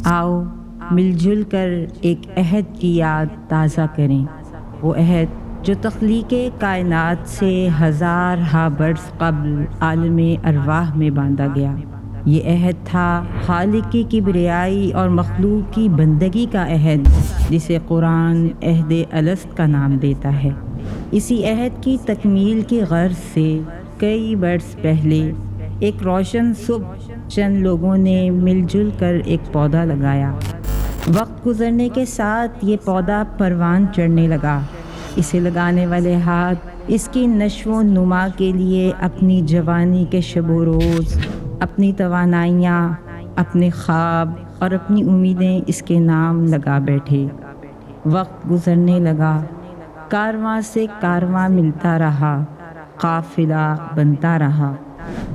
آؤ مل جل کر ایک عہد کی یاد تازہ کریں، وہ عہد جو تخلیق کائنات سے ہزارہا برس قبل عالم ارواح میں باندھا گیا۔ یہ عہد تھا خالق کی کبریائی اور مخلوق کی بندگی کا عہد، جسے قرآن عہد الست کا نام دیتا ہے۔ اسی عہد کی تکمیل کی غرض سے کئی برس پہلے ایک روشن صبح چند لوگوں نے مل جل کر ایک پودا لگایا۔ وقت گزرنے کے ساتھ یہ پودا پروان چڑھنے لگا۔ اسے لگانے والے ہاتھ اس کی نشو و نما کے لیے اپنی جوانی کے شب و روز، اپنی توانائیاں، اپنے خواب اور اپنی امیدیں اس کے نام لگا بیٹھے۔ وقت گزرنے لگا، کارواں سے کارواں ملتا رہا، قافلہ بنتا رہا۔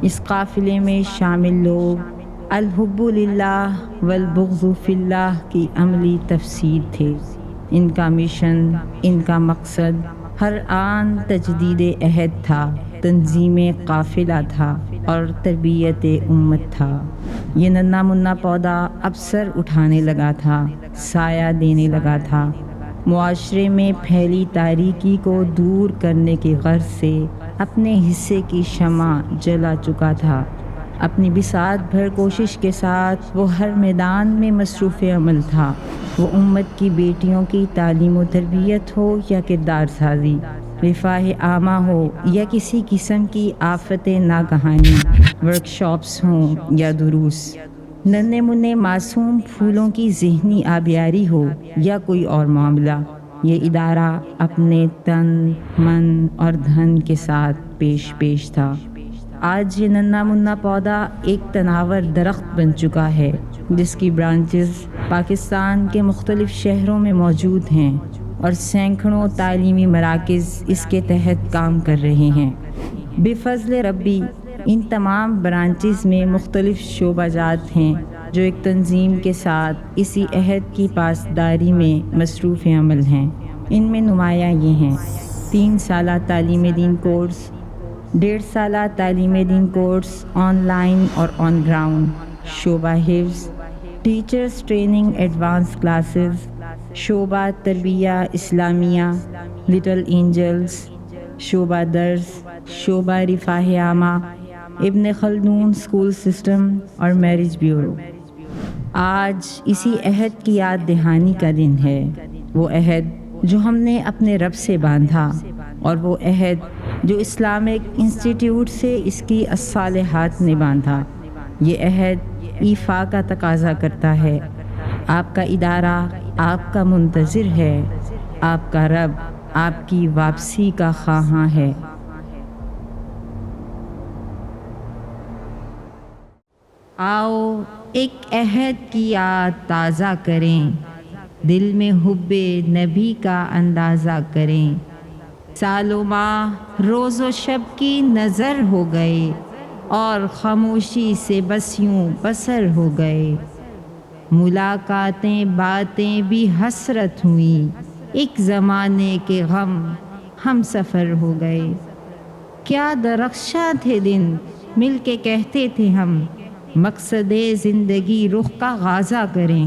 اس قافلے میں شامل لوگ الحب للہ والبغض فی اللہ کی عملی تفسیر تھے۔ ان کا مشن، ان کا مقصد ہر آن تجدید عہد تھا، تنظیم قافلہ تھا اور تربیت امت تھا۔ یہ ننھا منھا پودا اب سر اٹھانے لگا تھا، سایہ دینے لگا تھا، معاشرے میں پھیلی تاریکی کو دور کرنے کی غرض سے اپنے حصے کی شمع جلا چکا تھا۔ اپنی بساط بھر کوشش کے ساتھ وہ ہر میدان میں مصروف عمل تھا، وہ امت کی بیٹیوں کی تعلیم و تربیت ہو یا کردار سازی، رفاہ عامہ ہو یا کسی قسم کی آفت ناگہانی، ورکشاپس ہوں یا دروس، ننھے منھے معصوم پھولوں کی ذہنی آبیاری ہو یا کوئی اور معاملہ، یہ ادارہ اپنے تن، من اور دھن کے ساتھ پیش تھا۔ آج یہ ننھا منھا پودا ایک تناور درخت بن چکا ہے، جس کی برانچز پاکستان کے مختلف شہروں میں موجود ہیں اور سینکڑوں تعلیمی مراکز اس کے تحت کام کر رہے ہیں۔ بفضل ربی ان تمام برانچز میں مختلف شعبہ جات ہیں جو ایک تنظیم کے ساتھ اسی عہد کی پاسداری میں مصروف عمل ہیں۔ ان میں نمایاں یہ ہیں: 3 سالہ تعلیم دین کورس، 1.5 سالہ تعلیم دین کورس آن لائن اور آن گراؤنڈ، شعبہ حفظ، ٹیچرز ٹریننگ ایڈوانس کلاسز، شعبہ تربیہ اسلامیہ، لٹل اینجلز، شعبہ درس، شعبہ رفاہ عامہ، ابن خلدون اسکول سسٹم اور میرج بیورو۔ آج اسی عہد کی یاد دہانی کا دن ہے، وہ عہد جو ہم نے اپنے رب سے باندھا، اور وہ عہد جو اسلامک انسٹیٹیوٹ سے اس کی الصالحات نے باندھا۔ یہ عہد ایفا کا تقاضا کرتا ہے۔ آپ کا ادارہ آپ کا منتظر ہے، آپ کا رب آپ کی واپسی کا خواہاں ہے۔ آؤ ایک عہد کی یاد تازہ کریں، دل میں حب نبی کا اندازہ کریں۔ سال و ماہ روز و شب کی نظر ہو گئے، اور خاموشی سے بس یوں بسر ہو گئے۔ ملاقاتیں باتیں بھی حسرت ہوئیں، ایک زمانے کے غم ہم سفر ہو گئے۔ کیا درخشاں تھے دن، مل کے کہتے تھے ہم، مقصد زندگی رخ کا غازہ کریں۔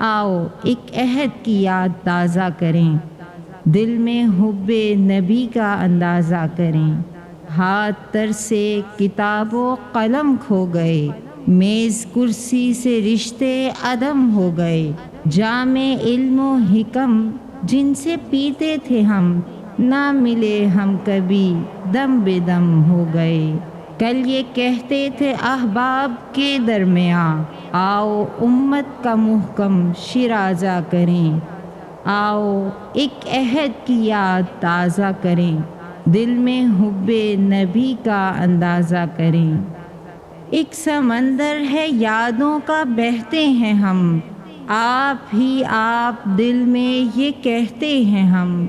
آؤ ایک عہد کی یاد تازہ کریں، دل میں حب نبی کا اندازہ کریں۔ ہاتھ تر سے کتاب و قلم کھو گئے، میز کرسی سے رشتے عدم ہو گئے۔ جام علم و حکم جن سے پیتے تھے ہم، نہ ملے ہم کبھی، دم بے دم ہو گئے۔ کل یہ کہتے تھے احباب کے درمیاں، آؤ امت کا محکم شیرازہ کریں۔ آؤ ایک عہد کی یاد تازہ کریں، دل میں حب نبی کا اندازہ کریں۔ ایک سمندر ہے یادوں کا بہتے ہیں ہم، آپ ہی آپ دل میں یہ کہتے ہیں ہم۔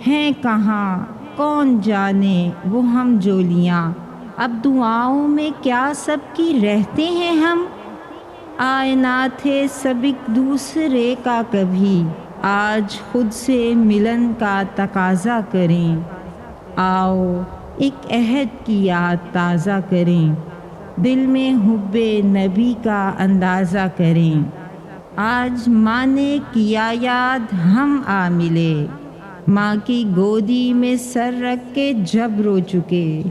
ہیں کہاں کون جانے وہ ہم جولیاں، اب دعاؤں میں کیا سب کی رہتے ہیں ہم۔ آئے نہ تھے سب ایک دوسرے کا کبھی، آج خود سے ملن کا تقاضا کریں۔ آؤ ایک عہد کی یاد تازہ کریں، دل میں حب نبی کا اندازہ کریں۔ آج ماں نے کیا یاد ہم آ ملے، ماں کی گودی میں سر رکھ کے جب رو چکے،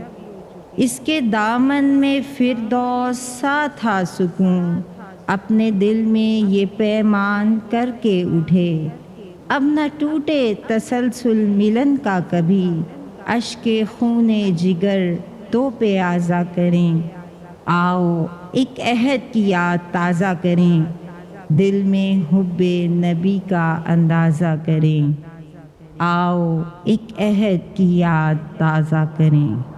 اس کے دامن میں فردوس سا تھا سکون، اپنے دل میں یہ پیمان کر کے اٹھے، اب نہ ٹوٹے تسلسل ملن کا کبھی، اشک خون جگر تو پہ آزا کریں، آؤ ایک عہد کی یاد تازہ کریں، دل میں حب نبی کا اندازہ کریں، آؤ ایک عہد کی یاد تازہ کریں۔